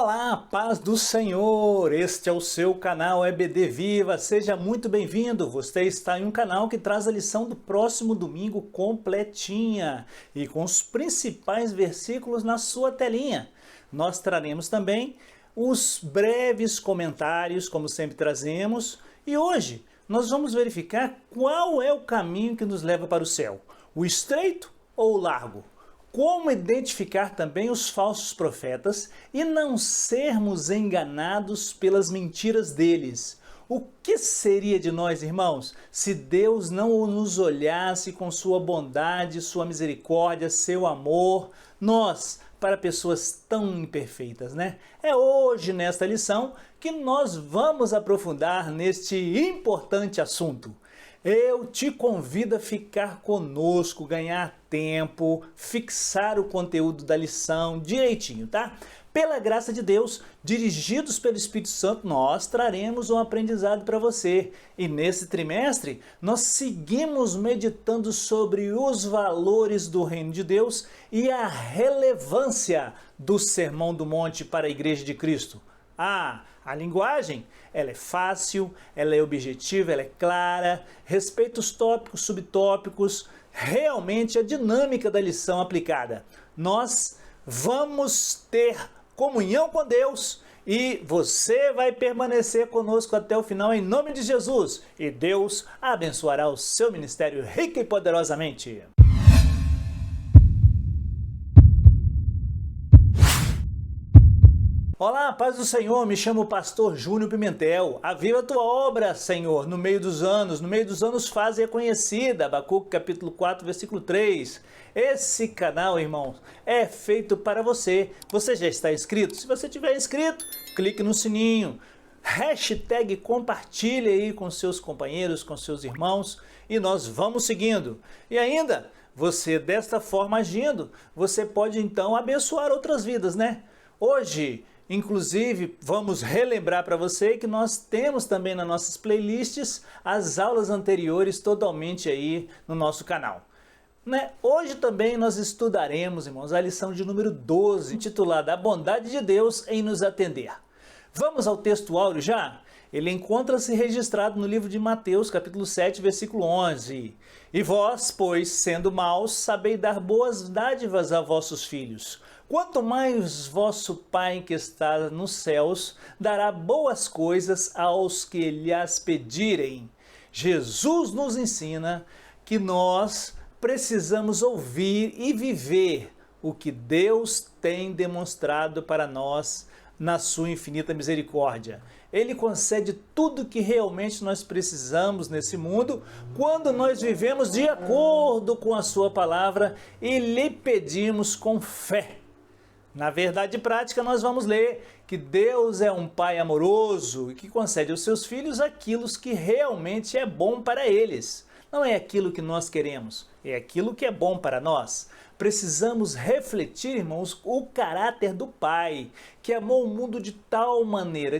Olá, paz do Senhor! Este é o seu canal EBD Viva, seja muito bem-vindo! Você está em um canal que traz a lição do próximo domingo completinha e com os principais versículos na sua telinha. Nós traremos também os breves comentários, como sempre trazemos, e hoje nós vamos verificar qual é o caminho que nos leva para o céu, o estreito ou o largo? Como identificar também os falsos profetas e não sermos enganados pelas mentiras deles? O que seria de nós, irmãos, se Deus não nos olhasse com sua bondade, sua misericórdia, seu amor, nós, para pessoas tão imperfeitas, né? É hoje, nesta lição, que nós vamos aprofundar neste importante assunto. Eu te convido a ficar conosco, ganhar tempo, fixar o conteúdo da lição direitinho, tá? Pela graça de Deus, dirigidos pelo Espírito Santo, nós traremos um aprendizado para você. E nesse trimestre, nós seguimos meditando sobre os valores do Reino de Deus e a relevância do Sermão do Monte para a Igreja de Cristo. A linguagem, ela é fácil, ela é objetiva, ela é clara, respeita os tópicos, subtópicos, realmente a dinâmica da lição aplicada. Nós vamos ter comunhão com Deus e você vai permanecer conosco até o final em nome de Jesus. E Deus abençoará o seu ministério rica e poderosamente. Olá, paz do Senhor, me chamo Pastor Júnior Pimentel. Aviva a tua obra, Senhor, no meio dos anos faze conhecida. Abacuque capítulo 4, versículo 3. Esse canal, irmãos, é feito para você. Você já está inscrito? Se você tiver inscrito, clique no sininho. Hashtag compartilhe aí com seus companheiros, com seus irmãos e nós vamos seguindo. E ainda, você desta forma agindo, você pode então abençoar outras vidas, né? Hoje, inclusive, vamos relembrar para você que nós temos também nas nossas playlists as aulas anteriores totalmente aí no nosso canal. Hoje também nós estudaremos, irmãos, a lição de número 12, intitulada A Bondade de Deus em nos atender. Vamos ao texto áureo já? Ele encontra-se registrado no livro de Mateus, capítulo 7, versículo 11. E vós, pois, sendo maus, sabeis dar boas dádivas a vossos filhos. Quanto mais vosso Pai que está nos céus dará boas coisas aos que lhes pedirem. Jesus nos ensina que nós precisamos ouvir e viver o que Deus tem demonstrado para nós na sua infinita misericórdia. Ele concede tudo que realmente nós precisamos nesse mundo quando nós vivemos de acordo com a sua palavra e lhe pedimos com fé. Na verdade prática, nós vamos ler que Deus é um Pai amoroso e que concede aos seus filhos aquilo que realmente é bom para eles. Não é aquilo que nós queremos, é aquilo que é bom para nós. Precisamos refletir, irmãos, o caráter do Pai, que amou o mundo de tal maneira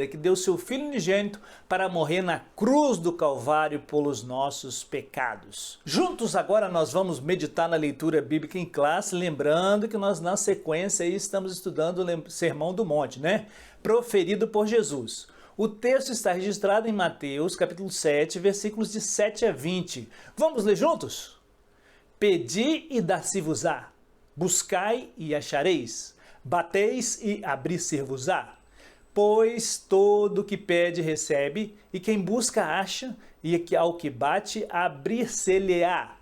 que deu seu Filho unigênito para morrer na cruz do Calvário pelos nossos pecados. Juntos agora nós vamos meditar na leitura bíblica em classe, lembrando que nós na sequência aí estamos estudando o Sermão do Monte, proferido por Jesus. O texto está registrado em Mateus, capítulo 7, versículos de 7 a 20. Vamos ler juntos? Pedi e dar-se-vos-á, buscai e achareis, bateis e abrir-se-vos-á. Pois todo o que pede recebe, e quem busca acha, e ao que bate abrir-se-lhe-á.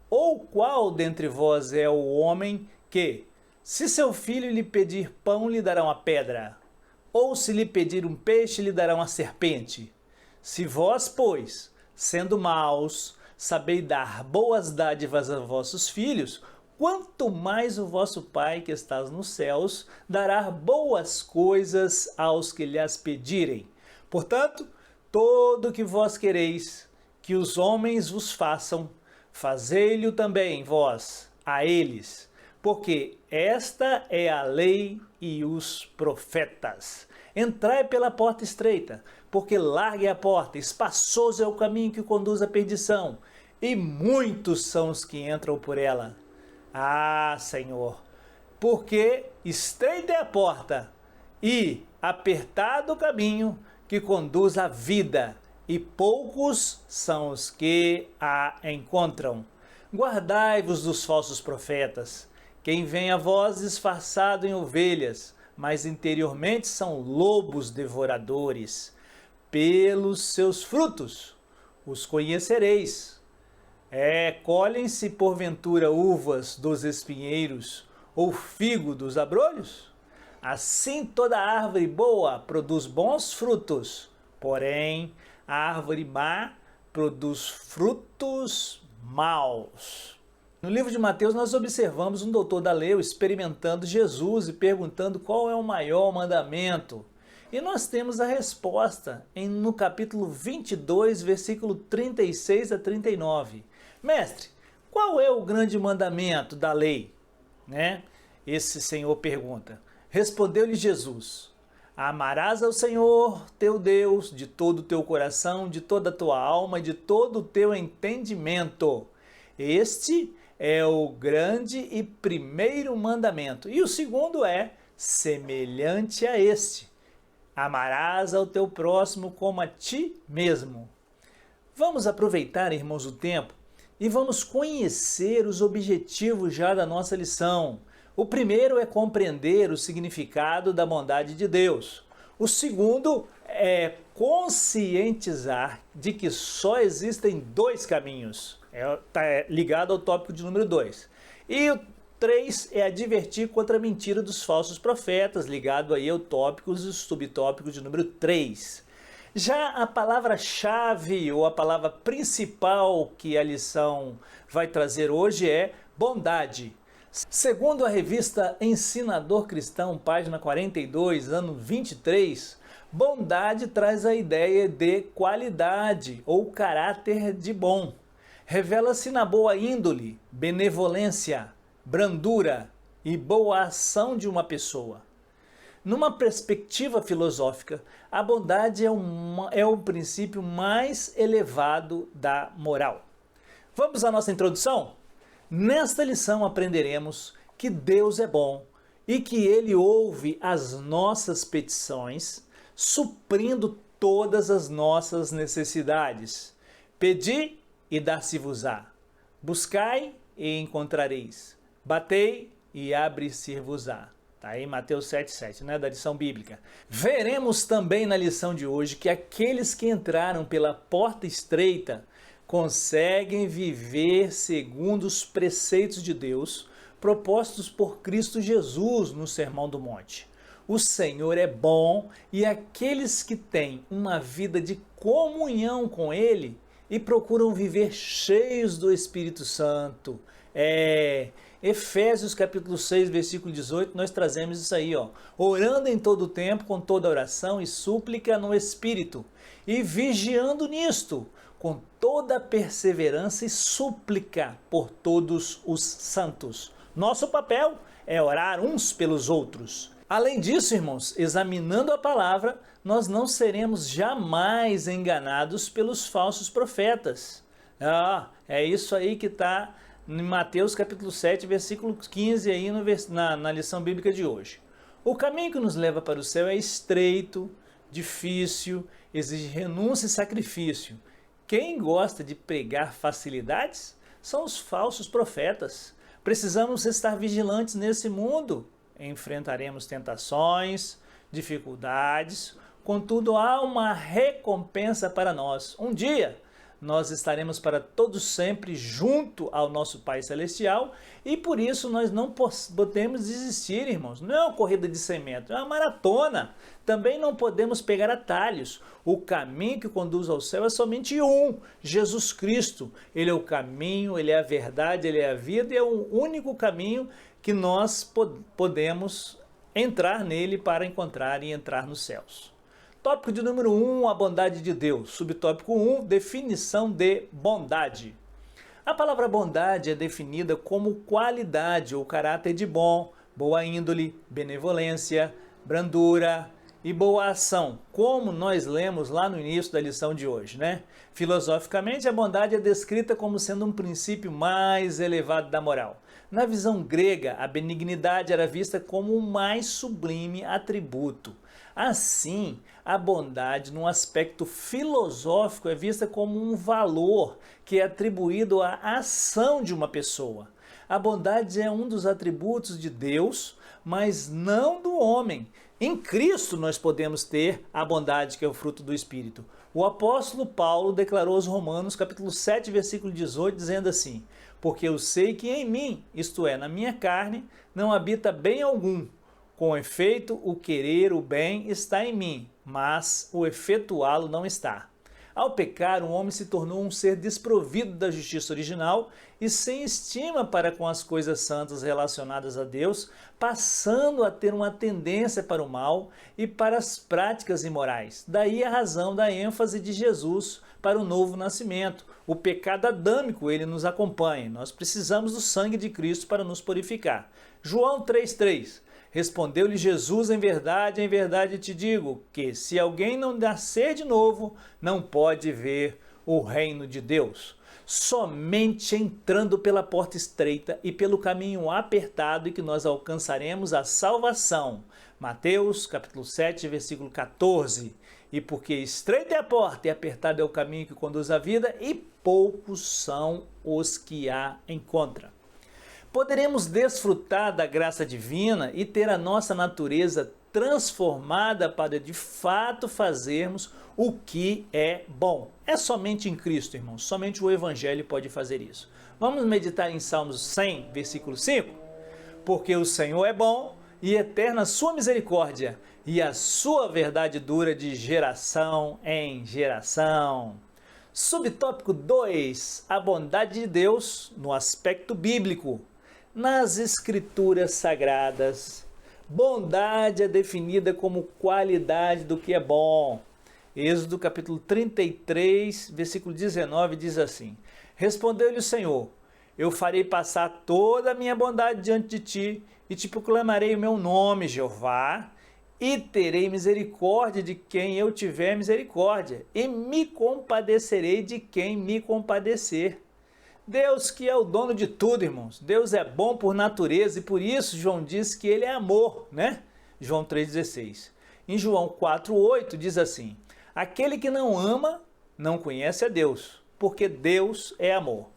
Ou qual dentre vós é o homem que, se seu filho lhe pedir pão, lhe dará uma pedra? Ou se lhe pedir um peixe, lhe dará uma serpente? Se vós, pois, sendo maus, sabeis dar boas dádivas a vossos filhos, quanto mais o vosso Pai que está nos céus dará boas coisas aos que lhes pedirem. Portanto, todo o que vós quereis que os homens vos façam, fazei-lho também vós a eles, porque esta é a lei e os profetas. Entrai pela porta estreita, porque larga é a porta, espaçoso é o caminho que conduz à perdição, e muitos são os que entram por ela. Ah, Senhor, porque estreita é a porta e apertado o caminho que conduz à vida, e poucos são os que a encontram. Guardai-vos dos falsos profetas, quem vem a vós disfarçado em ovelhas, mas interiormente são lobos devoradores. Pelos seus frutos os conhecereis. Colhem-se porventura uvas dos espinheiros, ou figo dos abrolhos? Assim toda árvore boa produz bons frutos, porém a árvore má produz frutos maus. No livro de Mateus nós observamos um doutor da lei experimentando Jesus e perguntando qual é o maior mandamento. E nós temos a resposta no capítulo 22, versículo 36 a 39. Mestre, qual é o grande mandamento da lei? Esse senhor pergunta. Respondeu-lhe Jesus: amarás ao Senhor teu Deus de todo o teu coração, de toda a tua alma e de todo o teu entendimento. Este é o grande e primeiro mandamento. E o segundo é semelhante a este: amarás ao teu próximo como a ti mesmo. Vamos aproveitar, irmãos, o tempo e vamos conhecer os objetivos já da nossa lição. O primeiro é compreender o significado da bondade de Deus. O segundo é conscientizar de que só existem dois caminhos. Está ligado ao tópico de número 2. E o 3 é advertir contra a mentira dos falsos profetas, ligado aí ao tópico e subtópico de número 3. Já a palavra-chave ou a palavra principal que a lição vai trazer hoje é bondade. Segundo a revista Ensinador Cristão, página 42, ano 23, bondade traz a ideia de qualidade ou caráter de bom. Revela-se na boa índole, benevolência, brandura e boa ação de uma pessoa. Numa perspectiva filosófica, a bondade é o princípio mais elevado da moral. Vamos à nossa introdução? Nesta lição aprenderemos que Deus é bom e que Ele ouve as nossas petições, suprindo todas as nossas necessidades. Pedi e dar-se-vos-á. Buscai e encontrareis. Batei e abre-se-vos-á. Está aí Mateus 7,7, da lição bíblica. Veremos também na lição de hoje que aqueles que entraram pela porta estreita conseguem viver segundo os preceitos de Deus propostos por Cristo Jesus no Sermão do Monte. O Senhor é bom e aqueles que têm uma vida de comunhão com Ele e procuram viver cheios do Espírito Santo. Efésios capítulo 6, versículo 18, nós trazemos isso aí, orando em todo o tempo, com toda oração e súplica no Espírito, e vigiando nisto, com toda perseverança e súplica por todos os santos. Nosso papel é orar uns pelos outros. Além disso, irmãos, examinando a palavra, nós não seremos jamais enganados pelos falsos profetas. É isso aí que está em Mateus capítulo 7, versículo 15, aí na lição bíblica de hoje. O caminho que nos leva para o céu é estreito, difícil, exige renúncia e sacrifício. Quem gosta de pregar facilidades são os falsos profetas. Precisamos estar vigilantes nesse mundo. Enfrentaremos tentações, dificuldades, contudo há uma recompensa para nós. Um dia nós estaremos para todos sempre junto ao nosso Pai Celestial e por isso nós não podemos desistir, irmãos. Não é uma corrida de 100 metros, é uma maratona. Também não podemos pegar atalhos. O caminho que conduz ao céu é somente um, Jesus Cristo. Ele é o caminho, Ele é a verdade, Ele é a vida e é o único caminho que nós podemos entrar nele para encontrar e entrar nos céus. Tópico de número 1, a bondade de Deus. Subtópico 1, definição de bondade. A palavra bondade é definida como qualidade ou caráter de bom, boa índole, benevolência, brandura e boa ação, como nós lemos lá no início da lição de hoje, Filosoficamente, a bondade é descrita como sendo um princípio mais elevado da moral. Na visão grega, a benignidade era vista como o mais sublime atributo. Assim, a bondade, num aspecto filosófico, é vista como um valor que é atribuído à ação de uma pessoa. A bondade é um dos atributos de Deus, mas não do homem. Em Cristo nós podemos ter a bondade, que é o fruto do Espírito. O apóstolo Paulo declarou aos Romanos, capítulo 7, versículo 18, dizendo assim: porque eu sei que em mim, isto é, na minha carne, não habita bem algum. Com efeito, o querer o bem está em mim, mas o efetuá-lo não está. Ao pecar, o homem se tornou um ser desprovido da justiça original e sem estima para com as coisas santas relacionadas a Deus, passando a ter uma tendência para o mal e para as práticas imorais. Daí a razão da ênfase de Jesus para o novo nascimento. O pecado adâmico, ele nos acompanha. Nós precisamos do sangue de Cristo para nos purificar. João 3,3. Respondeu-lhe Jesus: em verdade te digo, que se alguém não nascer de novo, não pode ver o reino de Deus. Somente entrando pela porta estreita e pelo caminho apertado é que nós alcançaremos a salvação. Mateus capítulo 7, versículo 14. E porque estreita é a porta e apertado é o caminho que conduz à vida, e poucos são os que a encontram. Poderemos desfrutar da graça divina e ter a nossa natureza transformada para de fato fazermos o que é bom. É somente em Cristo, irmãos, somente o Evangelho pode fazer isso. Vamos meditar em Salmos 100, versículo 5? Porque o Senhor é bom e eterna a sua misericórdia, e a sua verdade dura de geração em geração. Subtópico 2, a bondade de Deus no aspecto bíblico. Nas Escrituras Sagradas, bondade é definida como qualidade do que é bom. Êxodo capítulo 33, versículo 19 diz assim: respondeu-lhe o Senhor: eu farei passar toda a minha bondade diante de ti, e te proclamarei o meu nome, Jeová, e terei misericórdia de quem eu tiver misericórdia, e me compadecerei de quem me compadecer. Deus que é o dono de tudo, irmãos. Deus é bom por natureza e por isso João diz que ele é amor, né? João 3,16. Em João 4,8 diz assim: aquele que não ama não conhece a Deus, porque Deus é amor.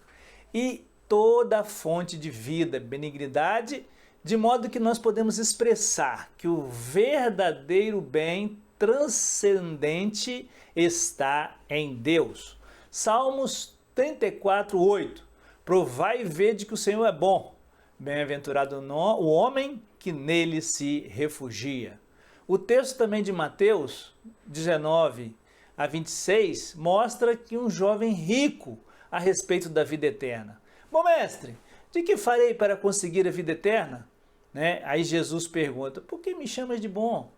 E toda a fonte de vida, benignidade, de modo que nós podemos expressar que o verdadeiro bem transcendente está em Deus. Salmos 34:8. Provai e vede que o Senhor é bom. Bem-aventurado o homem que nele se refugia. O texto também de Mateus 19-26 mostra que um jovem rico a respeito da vida eterna. Bom mestre, de que farei para conseguir a vida eterna? Aí Jesus pergunta: por que me chamas de bom?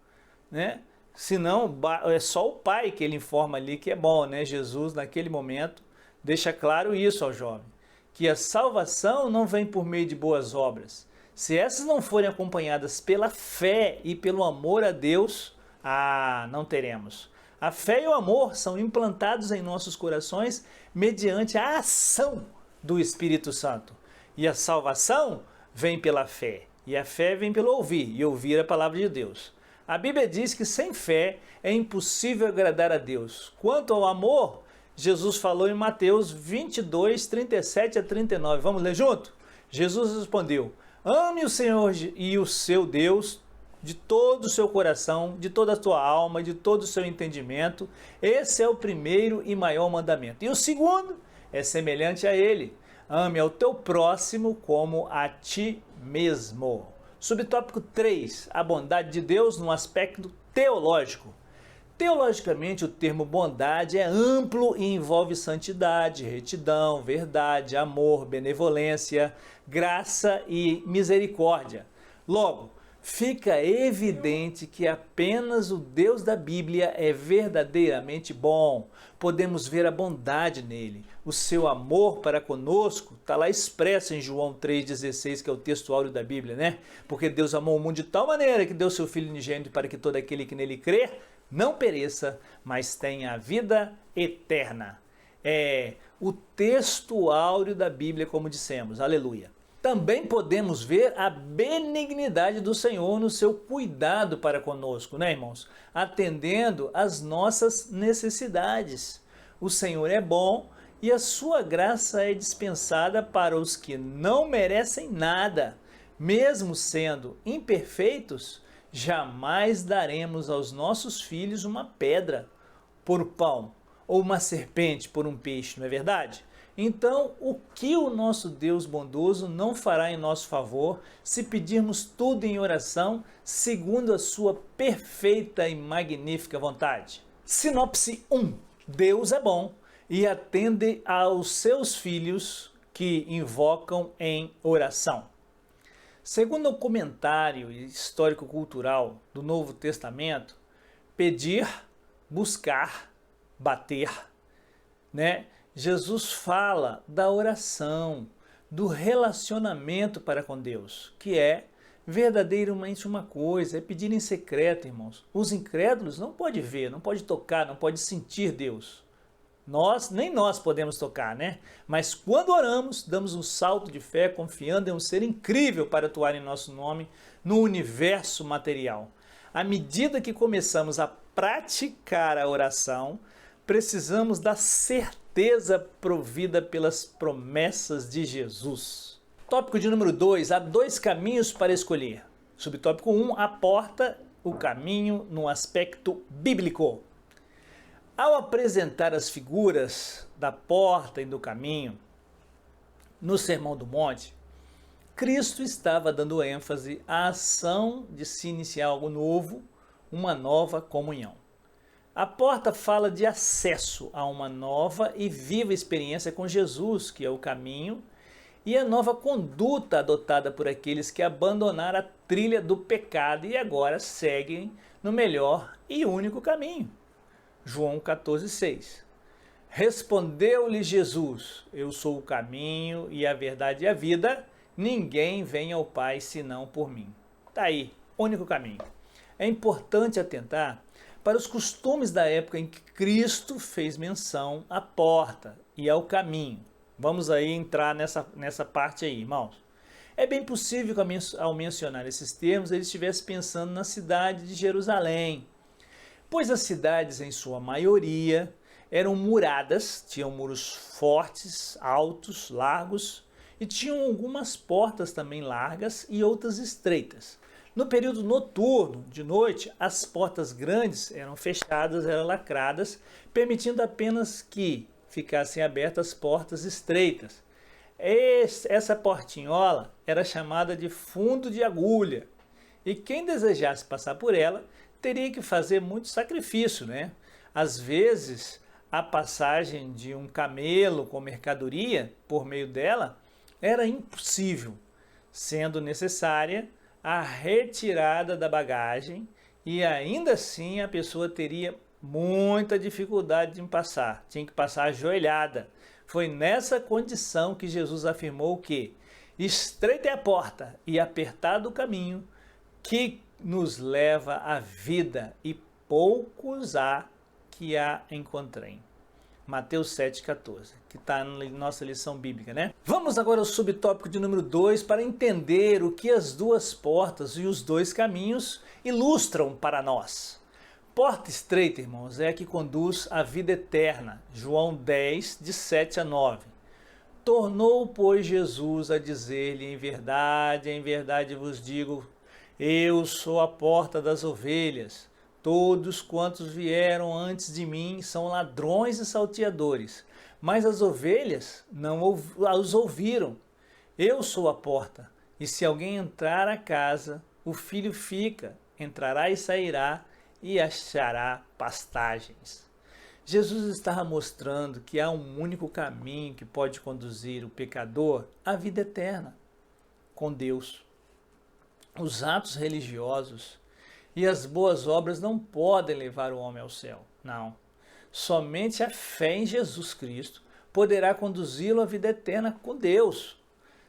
Senão é só o Pai que ele informa ali que é bom. Jesus naquele momento deixa claro isso ao jovem, que a salvação não vem por meio de boas obras. Se essas não forem acompanhadas pela fé e pelo amor a Deus, não teremos. A fé e o amor são implantados em nossos corações mediante a ação do Espírito Santo. E a salvação vem pela fé, e a fé vem pelo ouvir, e ouvir a palavra de Deus. A Bíblia diz que sem fé é impossível agradar a Deus. Quanto ao amor, Jesus falou em Mateus 22:37-39. Vamos ler junto? Jesus respondeu: ame o Senhor e o seu Deus de todo o seu coração, de toda a tua alma, de todo o seu entendimento. Esse é o primeiro e maior mandamento. E o segundo é semelhante a ele: ame ao teu próximo como a ti mesmo. Subtópico 3, a bondade de Deus no aspecto teológico. Teologicamente, o termo bondade é amplo e envolve santidade, retidão, verdade, amor, benevolência, graça e misericórdia. Logo, fica evidente que apenas o Deus da Bíblia é verdadeiramente bom. Podemos ver a bondade nele. O seu amor para conosco está lá expresso em João 3,16, que é o texto áureo da Bíblia, Porque Deus amou o mundo de tal maneira que deu seu Filho unigênito para que todo aquele que nele crê não pereça, mas tenha a vida eterna. É o texto áureo da Bíblia, como dissemos. Aleluia. também podemos ver a benignidade do Senhor no seu cuidado para conosco, né, irmãos? Atendendo às nossas necessidades. O Senhor é bom e a sua graça é dispensada para os que não merecem nada. Mesmo sendo imperfeitos, jamais daremos aos nossos filhos uma pedra por pão ou uma serpente por um peixe, não é verdade? Então, o que o nosso Deus bondoso não fará em nosso favor se pedirmos tudo em oração, segundo a sua perfeita e magnífica vontade? Sinopse 1. Deus é bom e atende aos seus filhos que invocam em oração. Segundo o comentário histórico-cultural do Novo Testamento, pedir, buscar, bater, né? Jesus fala da oração, do relacionamento para com Deus, que é verdadeiramente uma coisa, é pedir em secreto, irmãos. Os incrédulos não podem ver, não podem tocar, não podem sentir Deus. Nem nós podemos tocar, né? Mas quando oramos, damos um salto de fé, confiando em um ser incrível para atuar em nosso nome no universo material. À medida que começamos a praticar a oração, precisamos da certeza provida pelas promessas de Jesus. Tópico de número 2, há 2 caminhos para escolher. Subtópico 1, a porta, o caminho no aspecto bíblico. Ao apresentar as figuras da porta e do caminho no Sermão do Monte, Cristo estava dando ênfase à ação de se iniciar algo novo, uma nova comunhão. A porta fala de acesso a uma nova e viva experiência com Jesus, que é o caminho, e a nova conduta adotada por aqueles que abandonaram a trilha do pecado e agora seguem no melhor e único caminho. João 14,6. Respondeu-lhe Jesus: eu sou o caminho e a verdade e a vida, ninguém vem ao Pai senão por mim. Está aí, único caminho. É importante atentar para os costumes da época em que Cristo fez menção à porta e ao caminho. Vamos aí entrar nessa parte aí, irmãos. É bem possível que ao mencionar esses termos ele estivesse pensando na cidade de Jerusalém, pois as cidades, em sua maioria, eram muradas, tinham muros fortes, altos, largos, e tinham algumas portas também largas e outras estreitas. No período noturno, de noite, as portas grandes eram fechadas, eram lacradas, permitindo apenas que ficassem abertas as portas estreitas. Essa portinhola era chamada de fundo de agulha, e quem desejasse passar por ela teria que fazer muito sacrifício, né? Às vezes, a passagem de um camelo com mercadoria por meio dela era impossível, sendo necessária a retirada da bagagem, e ainda assim a pessoa teria muita dificuldade em passar, tinha que passar ajoelhada. Foi nessa condição que Jesus afirmou que estreita é a porta e apertado o caminho que nos leva à vida, e poucos há que a encontrem. Mateus 7,14, que está na nossa lição bíblica, né? Vamos agora ao subtópico de número 2 para entender o que as 2 portas e os 2 caminhos ilustram para nós. Porta estreita, irmãos, é a que conduz à vida eterna. João 10, de 7 a 9. Tornou, pois, Jesus a dizer-lhe: em verdade vos digo, eu sou a porta das ovelhas. Todos quantos vieram antes de mim são ladrões e salteadores, mas as ovelhas não os ouviram. Eu sou a porta, e se alguém entrar à casa, o filho fica, entrará e sairá, e achará pastagens. Jesus estava mostrando que há um único caminho que pode conduzir o pecador à vida eterna, com Deus. Os atos religiosos e as boas obras não podem levar o homem ao céu, não. Somente a fé em Jesus Cristo poderá conduzi-lo à vida eterna com Deus.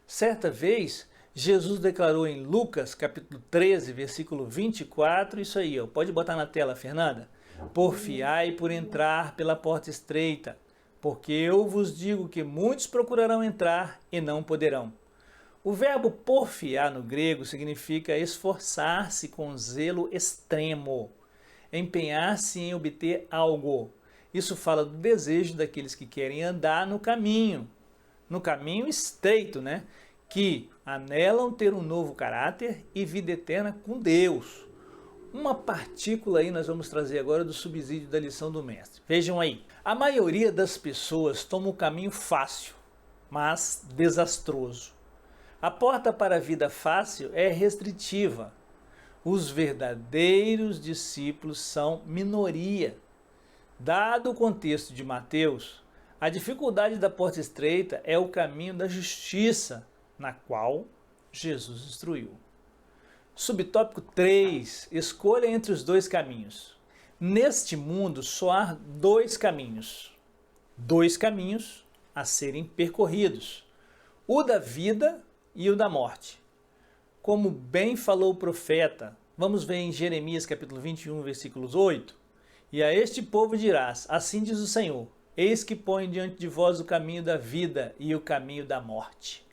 Certa vez, Jesus declarou em Lucas, capítulo 13, versículo 24, isso aí, ó. Pode botar na tela, Fernanda. Porfiai por entrar pela porta estreita, porque eu vos digo que muitos procurarão entrar e não poderão. O verbo porfiar no grego significa esforçar-se com zelo extremo, empenhar-se em obter algo. Isso fala do desejo daqueles que querem andar no caminho estreito, né? Que anelam ter um novo caráter e vida eterna com Deus. Uma partícula aí nós vamos trazer agora do subsídio da lição do mestre. Vejam aí, a maioria das pessoas toma o caminho fácil, mas desastroso. A porta para a vida fácil é restritiva. Os verdadeiros discípulos são minoria. Dado o contexto de Mateus, a dificuldade da porta estreita é o caminho da justiça, na qual Jesus instruiu. Subtópico 3. Escolha entre os dois caminhos. Neste mundo só há dois caminhos a serem percorridos: o da vida e o da morte. Como bem falou o profeta, vamos ver em Jeremias capítulo 21, versículos 8. E a este povo dirás, assim diz o Senhor, eis que ponho diante de vós o caminho da vida e o caminho da morte.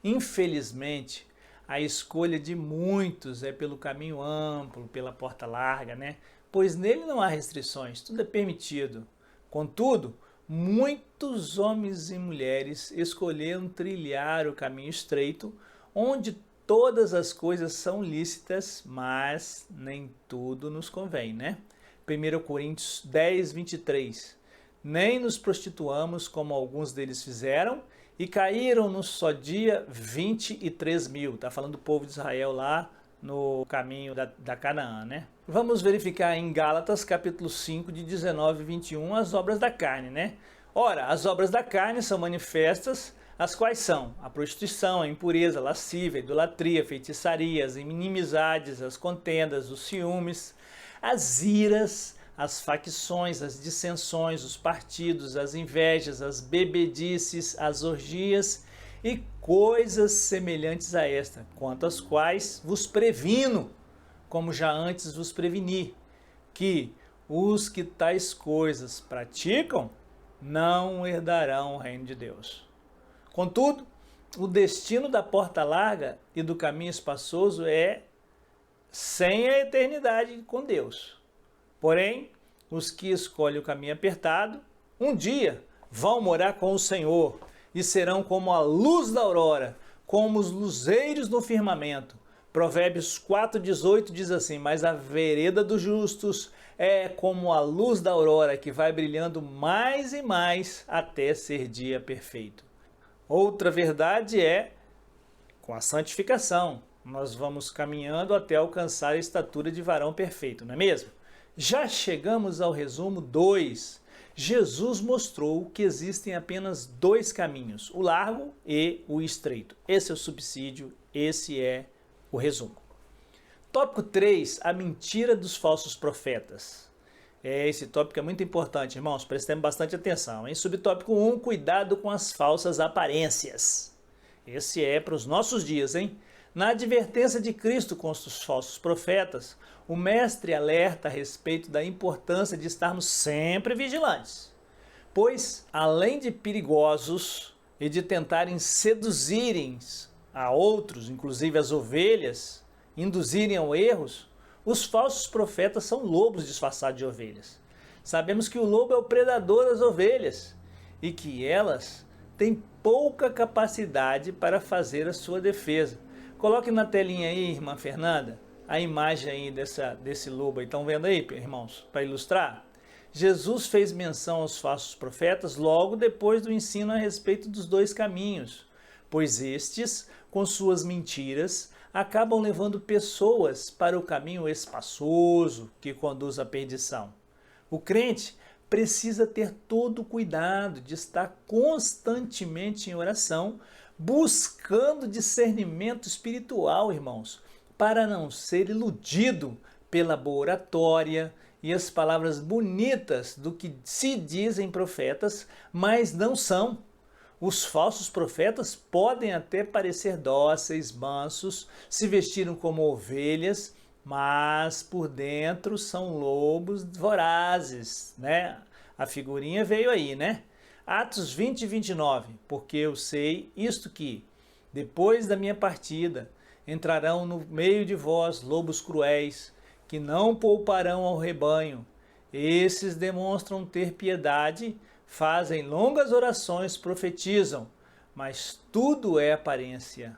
Infelizmente, a escolha de muitos é pelo caminho amplo, pela porta larga, né? Pois nele não há restrições, tudo é permitido. Contudo, muitos homens e mulheres escolheram trilhar o caminho estreito, onde todas as coisas são lícitas, mas nem tudo nos convém, né? 1 Coríntios 10, 23. Nem nos prostituamos como alguns deles fizeram e caíram no só dia 23 mil. Está falando do povo de Israel lá no caminho da Canaã, né? Vamos verificar em Gálatas capítulo 5, de 19 e 21, as obras da carne, né? Ora, as obras da carne são manifestas, as quais são a prostituição, a impureza, a lascívia, a idolatria, a feitiçaria, as inimizades, as contendas, os ciúmes, as iras, as facções, as dissensões, os partidos, as invejas, as bebedices, as orgias e coisas semelhantes a esta, quanto às quais vos previno, como já antes vos preveni, que os que tais coisas praticam não herdarão o reino de Deus. Contudo, o destino da porta larga e do caminho espaçoso é sem a eternidade com Deus. Porém, os que escolhem o caminho apertado, um dia vão morar com o Senhor e serão como a luz da aurora, como os luzeiros no firmamento. Provérbios 4,18 diz assim, mas a vereda dos justos é como a luz da aurora que vai brilhando mais e mais até ser dia perfeito. Outra verdade é com a santificação. Nós vamos caminhando até alcançar a estatura de varão perfeito, não é mesmo? Já chegamos ao resumo 2. Jesus mostrou que existem apenas dois caminhos, o largo e o estreito. Esse é o subsídio, esse é o resumo. Tópico 3, a mentira dos falsos profetas. Esse tópico é muito importante, irmãos, prestemos bastante atenção. Em subtópico 1, cuidado com as falsas aparências. Esse é para os nossos dias, hein? Na advertência de Cristo contra os falsos profetas, o mestre alerta a respeito da importância de estarmos sempre vigilantes. Pois, além de perigosos e de tentarem seduzirem a outros, inclusive as ovelhas, induzirem ao erros, os falsos profetas são lobos disfarçados de ovelhas. Sabemos que o lobo é o predador das ovelhas e que elas têm pouca capacidade para fazer a sua defesa. Coloque na telinha aí, irmã Fernanda, a imagem aí desse lobo. Estão vendo aí, irmãos, para ilustrar? Jesus fez menção aos falsos profetas logo depois do ensino a respeito dos dois caminhos, pois estes, com suas mentiras, acabam levando pessoas para o caminho espaçoso que conduz à perdição. O crente precisa ter todo o cuidado de estar constantemente em oração, buscando discernimento espiritual, irmãos, para não ser iludido pela boa oratória e as palavras bonitas do que se dizem profetas, mas não são. Os falsos profetas podem até parecer dóceis, mansos, se vestiram como ovelhas, mas por dentro são lobos vorazes, né? A figurinha veio aí, né? Atos 20 e 29, porque eu sei isto que, Depois da minha partida, entrarão no meio de vós lobos cruéis, que não pouparão ao rebanho. Esses demonstram ter piedade, fazem longas orações, profetizam, mas tudo é aparência.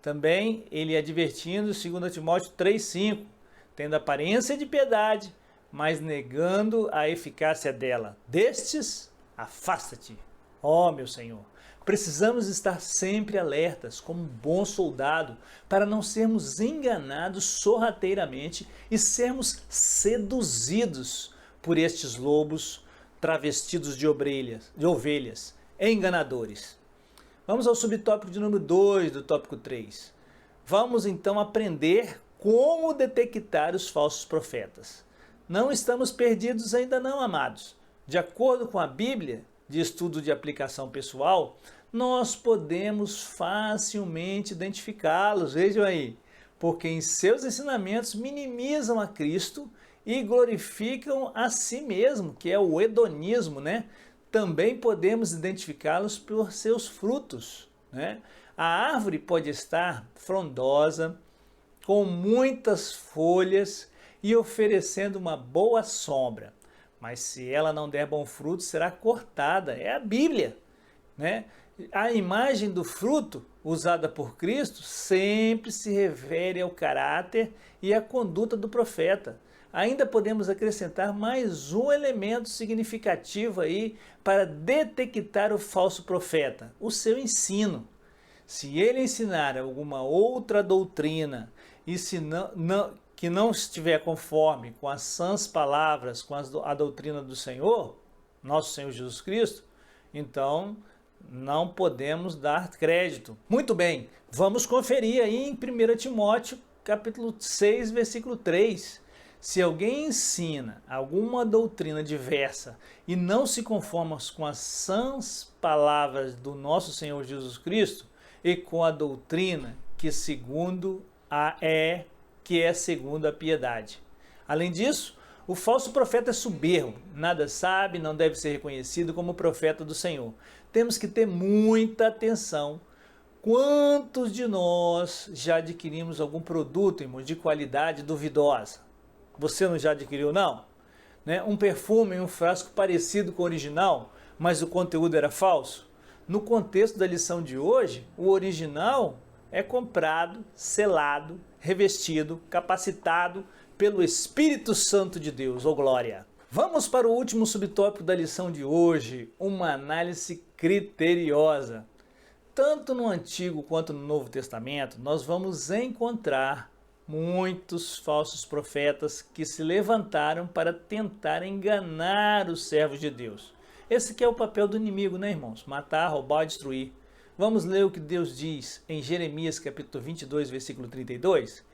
Também ele advertindo, 2 Timóteo 3,5, tendo aparência de piedade, mas negando a eficácia dela. Destes, afasta-te. Ó, meu Senhor, precisamos estar sempre alertas, como um bom soldado, para não sermos enganados sorrateiramente e sermos seduzidos por estes lobos travestidos de ovelhas, enganadores. Vamos ao subtópico de número 2 do tópico 3. Vamos então aprender como detectar os falsos profetas. Não estamos perdidos ainda não, amados. De acordo com a Bíblia, de estudo de aplicação pessoal, nós podemos facilmente identificá-los, vejam aí, porque em seus ensinamentos minimizam a Cristo e glorificam a si mesmo, que é o hedonismo, né? Também podemos identificá-los por seus frutos, né? A árvore pode estar frondosa, com muitas folhas e oferecendo uma boa sombra, mas se ela não der bom fruto, será cortada. É a Bíblia, né? A imagem do fruto usada por Cristo sempre se refere ao caráter e à conduta do profeta. Ainda podemos acrescentar mais um elemento significativo aí para detectar o falso profeta, o seu ensino. Se ele ensinar alguma outra doutrina e se que não estiver conforme com as sãs palavras, com a doutrina do Senhor, nosso Senhor Jesus Cristo, então não podemos dar crédito. Muito bem, vamos conferir aí em 1 Timóteo capítulo 6, versículo 3. Se alguém ensina alguma doutrina diversa e não se conforma com as sãs palavras do nosso Senhor Jesus Cristo e com a doutrina que é segundo a piedade. Além disso, o falso profeta é soberbo, nada sabe, não deve ser reconhecido como profeta do Senhor. Temos que ter muita atenção. Quantos de nós já adquirimos algum produto, irmãos, de qualidade duvidosa? Você não já adquiriu, não? Né? Um perfume em um frasco parecido com o original, mas o conteúdo era falso? No contexto da lição de hoje, o original é comprado, selado, revestido, capacitado pelo Espírito Santo de Deus, ô glória! Vamos para o último subtópico da lição de hoje, uma análise criteriosa. Tanto no Antigo quanto no Novo Testamento, nós vamos encontrar muitos falsos profetas que se levantaram para tentar enganar os servos de Deus. Esse que é o papel do inimigo, né, irmãos? Matar, roubar, destruir. Vamos ler o que Deus diz em Jeremias capítulo 22, versículo 32.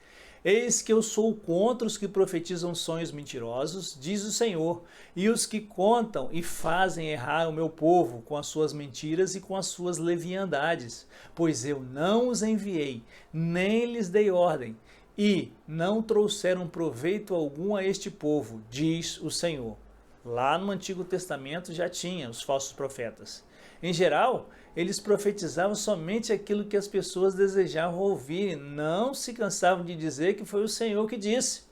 Eis que eu sou contra os que profetizam sonhos mentirosos, diz o Senhor, e os que contam e fazem errar o meu povo com as suas mentiras e com as suas leviandades, pois eu não os enviei, nem lhes dei ordem, e não trouxeram proveito algum a este povo, diz o Senhor. Lá no Antigo Testamento já tinha os falsos profetas. Em geral, eles profetizavam somente aquilo que as pessoas desejavam ouvir, e não se cansavam de dizer que foi o Senhor que disse,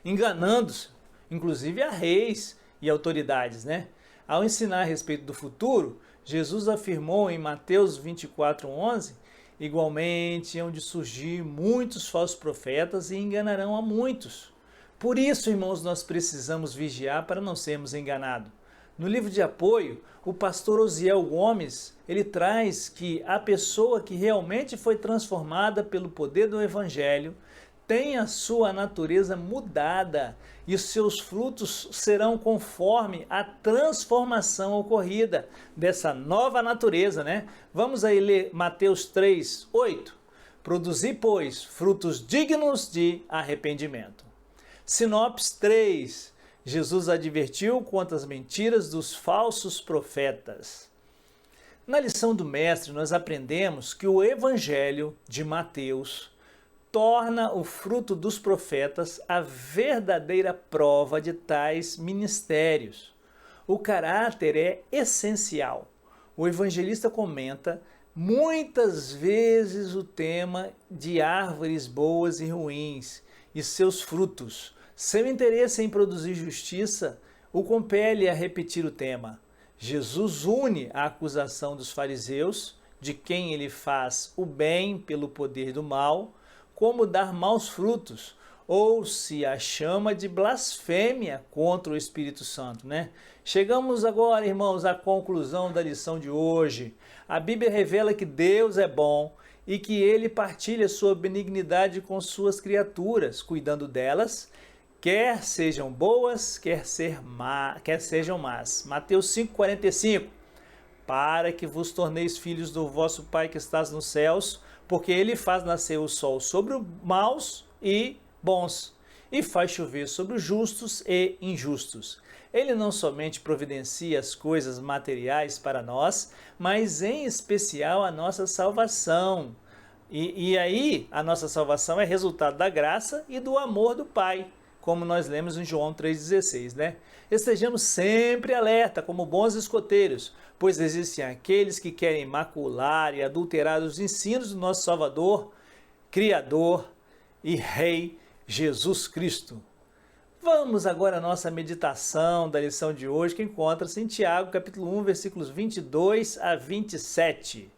enganando-se, inclusive a reis e autoridades, né? Ao ensinar a respeito do futuro, Jesus afirmou em Mateus 24:11, igualmente hão de surgir muitos falsos profetas e enganarão a muitos. Por isso, irmãos, nós precisamos vigiar para não sermos enganados. No livro de apoio, o pastor Osiel Gomes, ele traz que a pessoa que realmente foi transformada pelo poder do Evangelho tem a sua natureza mudada e os seus frutos serão conforme a transformação ocorrida dessa nova natureza, né? Vamos aí ler Mateus 3:8. Produzi, pois, frutos dignos de arrependimento. Sinopse 3. Jesus advertiu quanto às mentiras dos falsos profetas. Na lição do Mestre, nós aprendemos que o Evangelho de Mateus torna o fruto dos profetas a verdadeira prova de tais ministérios. O caráter é essencial. O evangelista comenta Muitas vezes o tema de árvores boas e ruins e seus frutos, seu interesse em produzir justiça, o compele a repetir o tema. Jesus une a acusação dos fariseus, de quem ele faz o bem pelo poder do mal, como dar maus frutos, ou se a chama de blasfêmia contra o Espírito Santo, né? Chegamos agora, irmãos, à conclusão da lição de hoje. A Bíblia revela que Deus é bom e que ele partilha sua benignidade com suas criaturas, cuidando delas, quer sejam boas, quer sejam más. Mateus 5,45. Para que vos torneis filhos do vosso Pai que estás nos céus, porque ele faz nascer o sol sobre os maus e bons, e faz chover sobre os justos e injustos. Ele não somente providencia as coisas materiais para nós, mas em especial a nossa salvação. E aí, a nossa salvação é resultado da graça e do amor do Pai, como nós lemos em João 3,16, né? Estejamos sempre alerta, como bons escoteiros, pois existem aqueles que querem macular e adulterar os ensinos do nosso Salvador, Criador e Rei Jesus Cristo. Vamos agora à nossa meditação da lição de hoje, que encontra-se em Tiago, capítulo 1, versículos 22 a 27.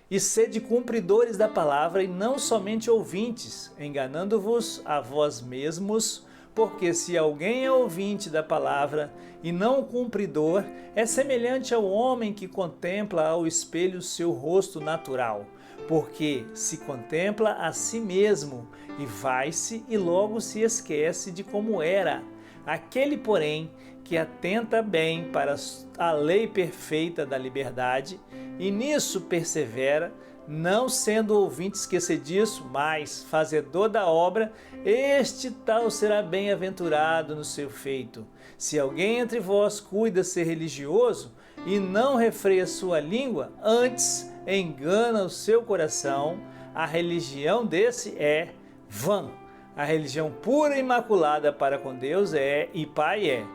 E sede cumpridores da palavra e não somente ouvintes, enganando-vos a vós mesmos, porque se alguém é ouvinte da palavra e não cumpridor, é semelhante ao homem que contempla ao espelho seu rosto natural, porque se contempla a si mesmo e vai-se e logo se esquece de como era. Aquele, porém, que atenta bem para a lei perfeita da liberdade e nisso persevera, não sendo ouvinte esquecediço, mas fazedor da obra, este tal será bem-aventurado no seu feito. Se alguém entre vós cuida ser religioso e não refreia sua língua, antes engana o seu coração, a religião desse é vã. A religião pura e imaculada para com Deus é e Pai é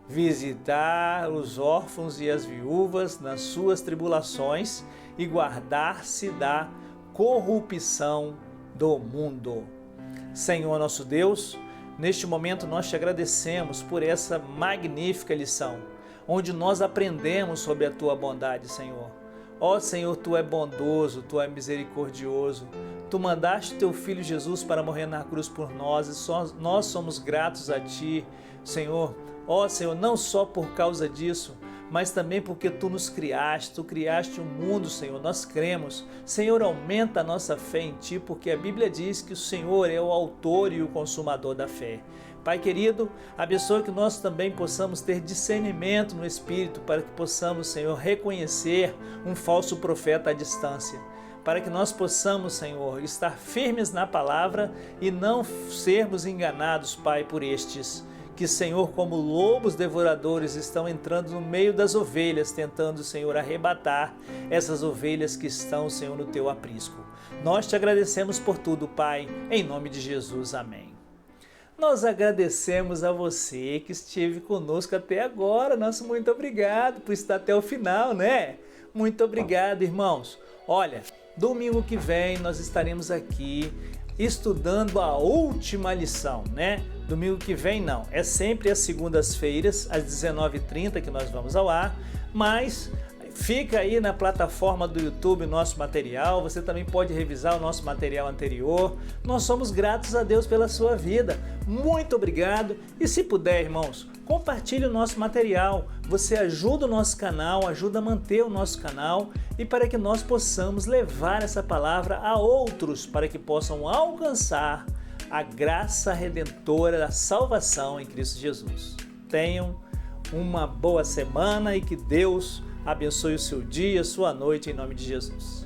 visitar os órfãos e as viúvas nas suas tribulações e guardar-se da corrupção do mundo. Senhor nosso Deus, neste momento nós te agradecemos por essa magnífica lição, onde nós aprendemos sobre a tua bondade, Senhor. Ó Senhor, tu é bondoso, tu é misericordioso, tu mandaste teu Filho Jesus para morrer na cruz por nós e nós somos gratos a ti, Senhor. Ó Senhor, não só por causa disso, mas também porque tu nos criaste, tu criaste o mundo, Senhor, nós cremos. Senhor, aumenta a nossa fé em ti, porque a Bíblia diz que o Senhor é o autor e o consumador da fé. Pai querido, abençoa que nós também possamos ter discernimento no Espírito, para que possamos, Senhor, reconhecer um falso profeta à distância, para que nós possamos, Senhor, estar firmes na palavra e não sermos enganados, Pai, por estes que, Senhor, como lobos devoradores estão entrando no meio das ovelhas, tentando, Senhor, arrebatar essas ovelhas que estão, Senhor, no teu aprisco. Nós te agradecemos por tudo, Pai, em nome de Jesus, amém. Nós agradecemos a você que esteve conosco até agora. Nosso muito obrigado por estar até o final, né? Muito obrigado, irmãos. Olha, domingo que vem nós estaremos aqui estudando a última lição, né? Domingo que vem não, é sempre às segundas-feiras, às 19h30 que nós vamos ao ar, mas fica aí na plataforma do YouTube o nosso material, você também pode revisar o nosso material anterior. Nós somos gratos a Deus pela sua vida, muito obrigado, e se puder, irmãos, compartilhe o nosso material, você ajuda o nosso canal, ajuda a manter o nosso canal e para que nós possamos levar essa palavra a outros, para que possam alcançar a graça redentora da salvação em Cristo Jesus. Tenham uma boa semana e que Deus abençoe o seu dia, sua noite, em nome de Jesus.